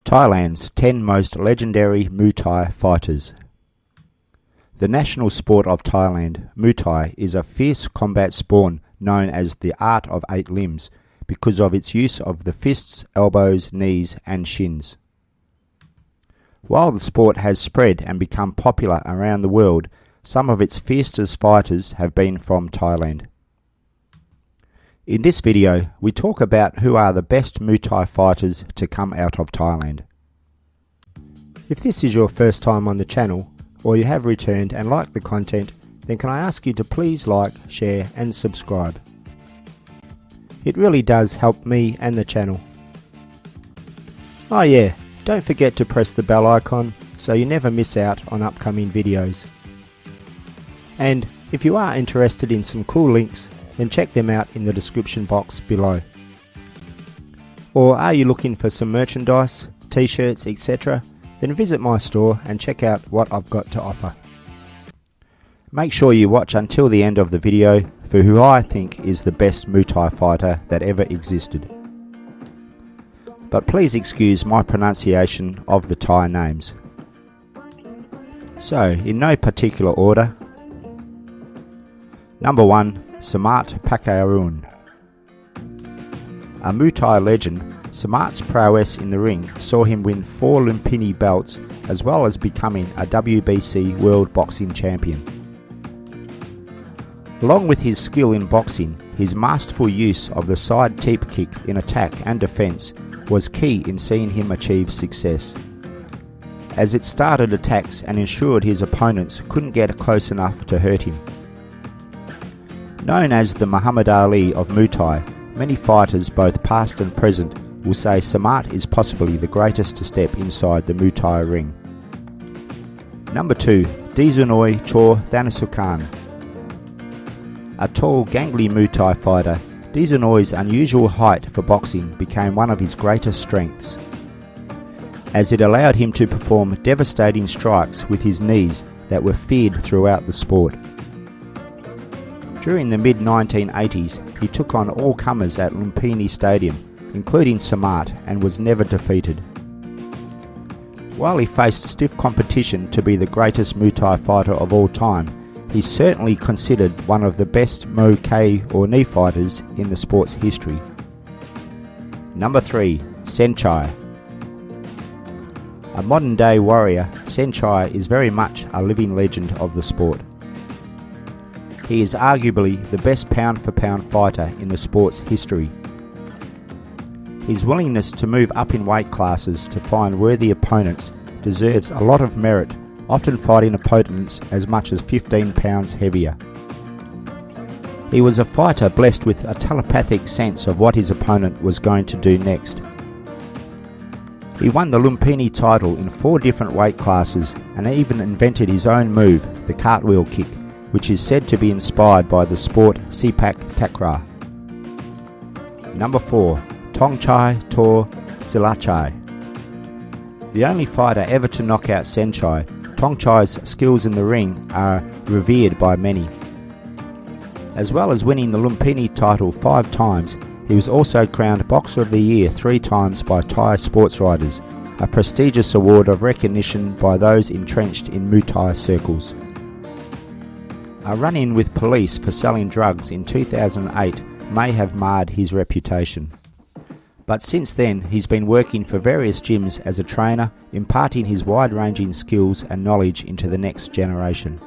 Thailand's 10 most legendary Muay Thai fighters. The national sport of Thailand, Muay Thai, is a fierce combat sport known as the art of 8 limbs because of its use of the fists, elbows, knees and shins. While the sport has spread and become popular around the world, some of its fiercest fighters have been from Thailand. In this video, we talk about who are the best Muay Thai fighters to come out of Thailand. If this is your first time on the channel, or you have returned and like the content, then can I ask you to please like, share and subscribe. It really does help me and the channel. Oh yeah, don't forget to press the bell icon so you never miss out on upcoming videos. And if you are interested in some cool links, then check them out in the description box below. Or are you looking for some merchandise, t-shirts, etc.? Then visit my store and check out what I've got to offer. Make sure you watch until the end of the video for who I think is the best Muay Thai fighter that ever existed. But please excuse my pronunciation of the Thai names. So, in no particular order. Number 1. Samart Payakaroon. A Muay Thai legend, Samart's prowess in the ring saw him win 4 Lumpinee belts as well as becoming a WBC World Boxing Champion. Along with his skill in boxing, his masterful use of the side teep kick in attack and defense was key in seeing him achieve success, as it started attacks and ensured his opponents couldn't get close enough to hurt him. Known as the Muhammad Ali of Muay Thai, many fighters both past and present will say Samart is possibly the greatest to step inside the Muay Thai ring. Number 2. Dizunoi Chor Thanasukan. A tall, gangly Muay Thai fighter, Dizunoi's unusual height for boxing became one of his greatest strengths, as it allowed him to perform devastating strikes with his knees that were feared throughout the sport. During the mid-1980s, he took on all comers at Lumpinee Stadium, including Samart, and was never defeated. While he faced stiff competition to be the greatest Muay Thai fighter of all time, he's certainly considered one of the best Muay Thai or knee fighters in the sport's history. Number 3. Saenchai. A modern-day warrior, Saenchai is very much a living legend of the sport. He is arguably the best pound-for-pound fighter in the sport's history. His willingness to move up in weight classes to find worthy opponents deserves a lot of merit, often fighting opponents as much as 15 pounds heavier. He was a fighter blessed with a telepathic sense of what his opponent was going to do next. He won the Lumpinee title in 4 different weight classes and even invented his own move, the cartwheel kick, which is said to be inspired by the sport Sepak Takraw. Number 4. Thongchai Tor Silachai. The only fighter ever to knock out Saenchai, Thongchai's skills in the ring are revered by many. As well as winning the Lumpinee title 5 times, he was also crowned Boxer of the Year 3 times by Thai sports writers, a prestigious award of recognition by those entrenched in Muay Thai circles. A run-in with police for selling drugs in 2008 may have marred his reputation. But since then, he's been working for various gyms as a trainer, imparting his wide-ranging skills and knowledge into the next generation.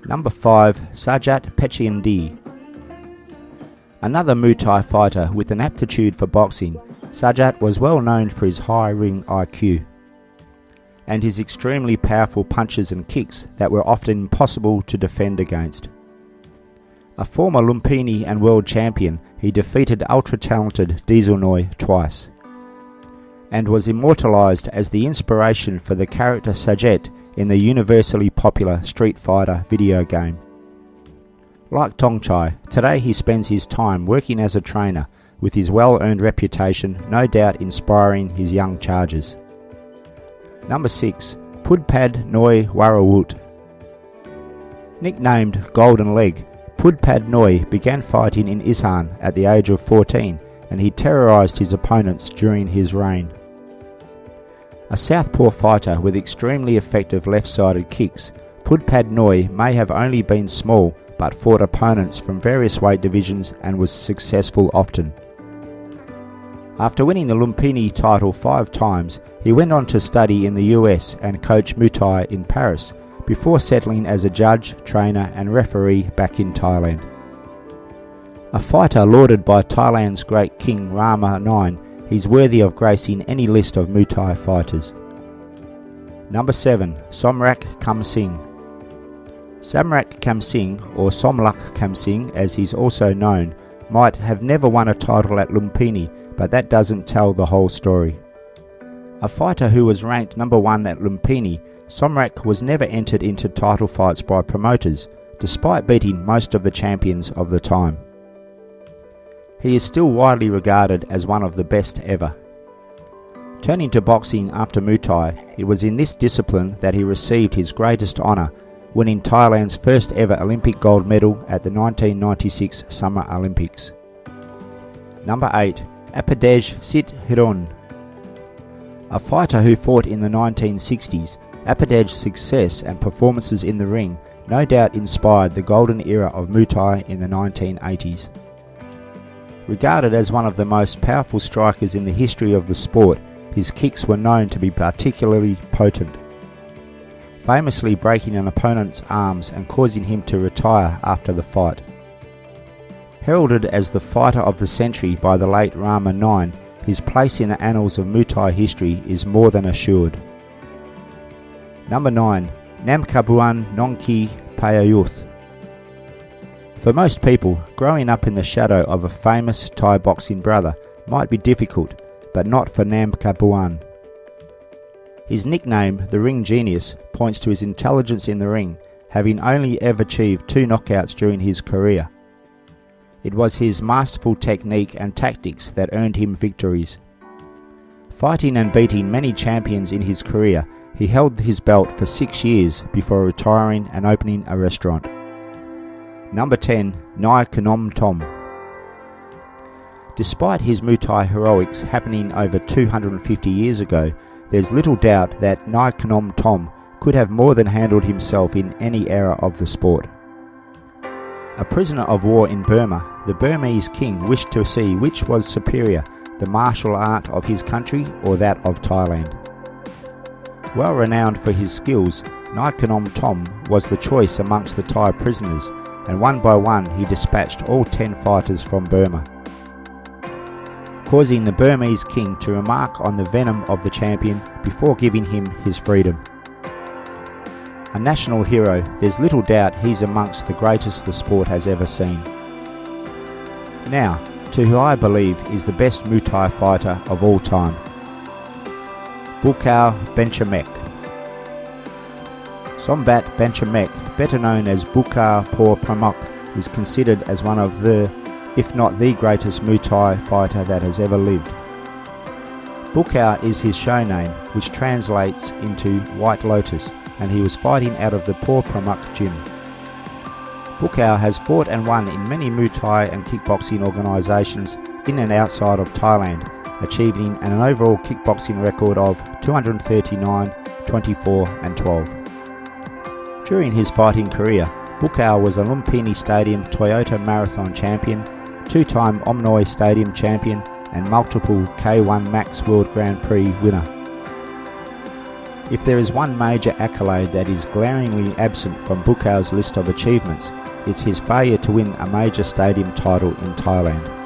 Number 5. Samart Payakaroon. Another Muay Thai fighter with an aptitude for boxing, Samart was well known for his high ring IQ and his extremely powerful punches and kicks that were often impossible to defend against. A former Lumpinee and world champion, he defeated ultra-talented Dizunoi twice, and was immortalised as the inspiration for the character Sajet in the universally popular Street Fighter video game. Like Thongchai, today he spends his time working as a trainer, with his well-earned reputation no doubt inspiring his young chargers. Number 6. Pudpad Noi Warawut. Nicknamed Golden Leg, Pudpad Noi began fighting in Isan at the age of 14, and he terrorized his opponents during his reign. A southpaw fighter with extremely effective left-sided kicks, Pudpad Noi may have only been small but fought opponents from various weight divisions and was successful often. After winning the Lumpinee title 5 times, he went on to study in the US and coach Muay Thai in Paris, before settling as a judge, trainer and referee back in Thailand. A fighter lauded by Thailand's great king Rama IX, he's worthy of gracing any list of Muay Thai fighters. Number 7. Samart Payakaroon. Samart Payakaroon, or Somluk Kamsing as he's also known, might have never won a title at Lumpinee, but that doesn't tell the whole story. A fighter who was ranked number 1 at Lumpinee, Samart was never entered into title fights by promoters, despite beating most of the champions of the time. He is still widely regarded as one of the best ever. Turning to boxing after Muay Thai, it was in this discipline that he received his greatest honour, winning Thailand's first ever Olympic gold medal at the 1996 Summer Olympics. Number 8. Appadej Sit Hiron. A fighter who fought in the 1960s, Appadej's success and performances in the ring no doubt inspired the golden era of Muay Thai in the 1980s. Regarded as one of the most powerful strikers in the history of the sport, his kicks were known to be particularly potent, famously breaking an opponent's arms and causing him to retire after the fight. Heralded as the fighter of the century by the late Rama IX, his place in the annals of Muay Thai history is more than assured. Number 9. Namkabuan Nongki Payayuth. For most people, growing up in the shadow of a famous Thai boxing brother might be difficult, but not for Namkabuan. His nickname, the Ring Genius, points to his intelligence in the ring, having only ever achieved 2 knockouts during his career. It was his masterful technique and tactics that earned him victories. Fighting and beating many champions in his career, he held his belt for 6 years before retiring and opening a restaurant. Number 10. Nai Kanom Tom. Despite his Muay Thai heroics happening over 250 years ago, there's little doubt that Nai Kanom Tom could have more than handled himself in any era of the sport. A prisoner of war in Burma, the Burmese king wished to see which was superior, the martial art of his country or that of Thailand. Well renowned for his skills, Nai Kanom Tom was the choice amongst the Thai prisoners, and one by one he dispatched all 10 fighters from Burma, causing the Burmese king to remark on the venom of the champion before giving him his freedom. A national hero, there's little doubt he's amongst the greatest the sport has ever seen. Now, to who I believe is the best Muay Thai fighter of all time. Bukau Benchamek. Sombat Benchamek, better known as Bukau Por Pramuk, is considered as one of the, if not the greatest Muay Thai fighter that has ever lived. Bukau is his show name, which translates into White Lotus, and he was fighting out of the Por Pramuk gym. Bukau has fought and won in many Muay Thai and kickboxing organisations in and outside of Thailand, achieving an overall kickboxing record of 239, 24 and 12. During his fighting career, Bukau was a Lumpinee Stadium Toyota Marathon champion, 2-time Omnoi Stadium champion and multiple K1 Max World Grand Prix winner. If there is one major accolade that is glaringly absent from Bukau's list of achievements, it's his failure to win a major stadium title in Thailand.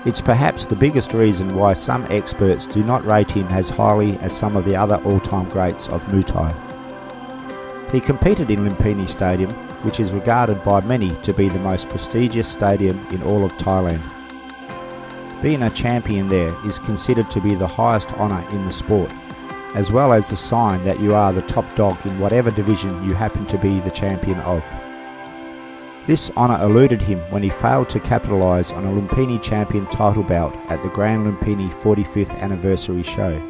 It's perhaps the biggest reason why some experts do not rate him as highly as some of the other all-time greats of Muay Thai. He competed in Lumpinee Stadium, which is regarded by many to be the most prestigious stadium in all of Thailand. Being a champion there is considered to be the highest honour in the sport, as well as a sign that you are the top dog in whatever division you happen to be the champion of. This honour eluded him when he failed to capitalise on a Lumpinee champion title bout at the Grand Lumpinee 45th anniversary show.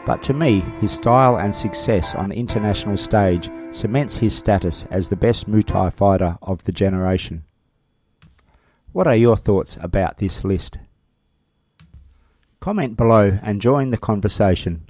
But to me, his style and success on the international stage cements his status as the best Muay Thai fighter of the generation. What are your thoughts about this list? Comment below and join the conversation.